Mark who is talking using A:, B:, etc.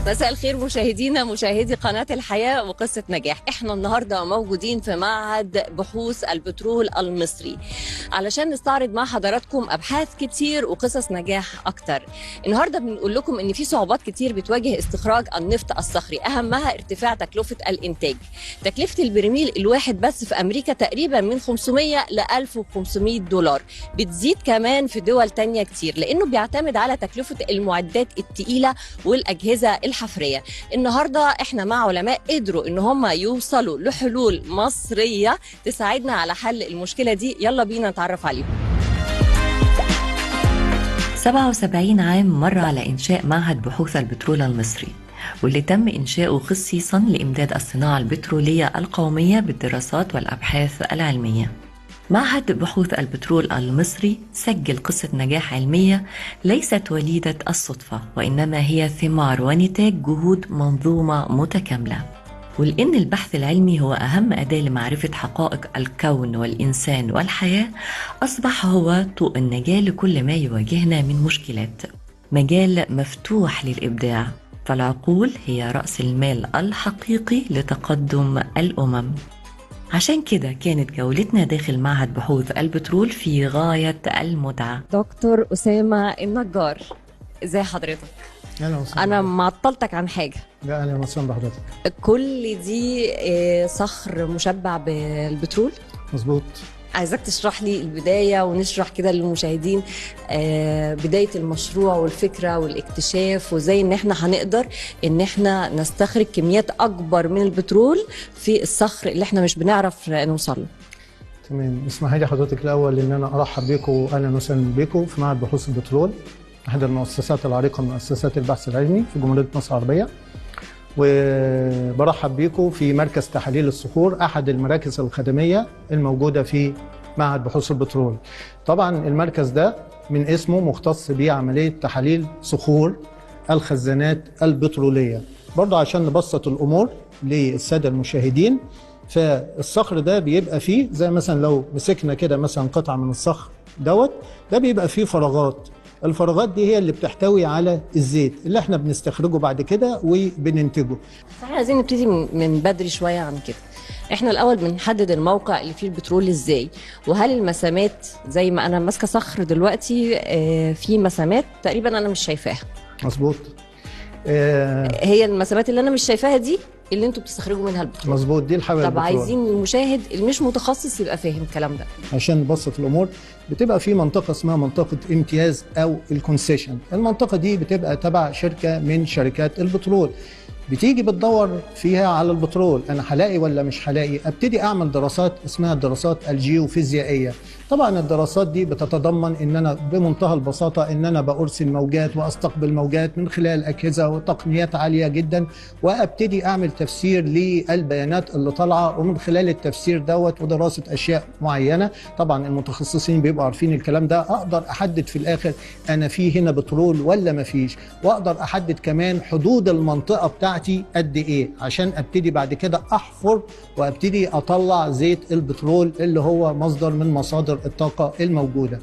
A: مساء الخير مشاهدينا مشاهدي قناة الحياة وقصة نجاح. احنا النهاردة موجودين في معهد بحوث البترول المصري علشان نستعرض مع حضراتكم أبحاث كتير وقصص نجاح أكتر. النهاردة بنقول لكم إن في صعوبات كتير بتواجه استخراج النفط الصخري، أهمها ارتفاع تكلفة الإنتاج. تكلفة البرميل الواحد بس في أمريكا تقريبا من 500 ل 1500 دولار، بتزيد كمان في دول تانية كتير لأنه بيعتمد على تكلفة المعدات التقيلة والأجهزة الحفرية. النهاردة احنا مع علماء قدروا ان هم يوصلوا لحلول مصرية تساعدنا على حل المشكلة دي. يلا بينا نتعرف عليهم.
B: 77 عام مر على إنشاء معهد بحوث البترول المصري، واللي تم إنشاؤه خصيصا لإمداد الصناعة البترولية القومية بالدراسات والأبحاث العلمية. معهد بحوث البترول المصري سجل قصة نجاح علمية ليست وليدة الصدفة، وإنما هي ثمار ونتاج جهود منظومة متكاملة. ولأن البحث العلمي هو أهم أداة لمعرفة حقائق الكون والإنسان والحياة، أصبح هو طوق النجاة لكل ما يواجهنا من مشكلات، مجال مفتوح للإبداع، فالعقول هي رأس المال الحقيقي لتقدم الأمم. عشان كده كانت جولتنا داخل معهد بحوث البترول في غاية المتعة.
A: دكتور أسامة النجار، ازاي حضرتك؟
C: اهلا وسهلا.
A: انا معطلتك عن حاجة؟
C: لا، اهلا وسهلا بحضرتك.
A: كل دي صخر مشبع بالبترول؟
C: مظبوط.
A: عايزاك تشرح لي البداية ونشرح كده للمشاهدين بداية المشروع والفكرة والاكتشاف، وزي ان احنا هنقدر ان احنا نستخرج كميات اكبر من البترول في الصخر اللي احنا مش بنعرف نوصل له.
C: تمام. اسمحي لي حضرتك الاول ان انا ارحب بكم واهلا وسهلا بكم في معهد بحوث البترول، احد المؤسسات العريقة من مؤسسات البحث العلمي في جمهورية مصر العربية. وبرحب بيكم في مركز تحاليل الصخور، احد المراكز الخدميه الموجوده في معهد بحوث البترول. طبعا المركز ده من اسمه مختص بعمليه تحاليل صخور الخزانات البتروليه. برضه عشان نبسط الامور للساده المشاهدين، فالصخر ده بيبقى فيه زي مثلا لو مسكنا كده مثلا قطعه من الصخر ده بيبقى فيه فراغات. الفراغات دي هي اللي بتحتوي على الزيت اللي احنا بنستخرجه بعد كده وبننتجه.
A: احنا عايزين نبتدي من بدري شويه عن كده. احنا الاول بنحدد الموقع اللي فيه البترول ازاي، وهل المسامات زي ما انا ماسكه صخر دلوقتي في مسامات تقريبا انا مش شايفاها؟
C: مظبوط.
A: هي المسامات اللي انا مش شايفاها دي اللي انتوا بتستخرجوا منها البترول؟
C: مظبوط، دي الحاويه
A: طب
C: البترول.
A: عايزين المشاهد اللي مش متخصص يبقى فاهم الكلام ده.
C: عشان نبسط الامور، بتبقى في منطقه اسمها منطقه امتياز او الكونسيشن. المنطقه دي بتبقى تبع شركه من شركات البترول، بتيجي بتدور فيها على البترول، انا هلاقي ولا مش هلاقي. ابتدي اعمل دراسات اسمها الدراسات الجيوفيزيائيه. طبعا الدراسات دي بتتضمن ان انا بمنتهى البساطه ان انا بارسل موجات واستقبل موجات من خلال اجهزه وتقنيات عاليه جدا، وابتدي اعمل تفسير للبيانات اللي طالعه، ومن خلال التفسير ودراسه اشياء معينه. طبعا المتخصصين بيبقوا عارفين الكلام ده. اقدر احدد في الاخر انا في هنا بترول ولا ما فيش، واقدر احدد كمان حدود المنطقه بتاعتي قد ايه، عشان ابتدي بعد كده احفر وابتدي اطلع زيت البترول اللي هو مصدر من مصادر الطاقة الموجودة.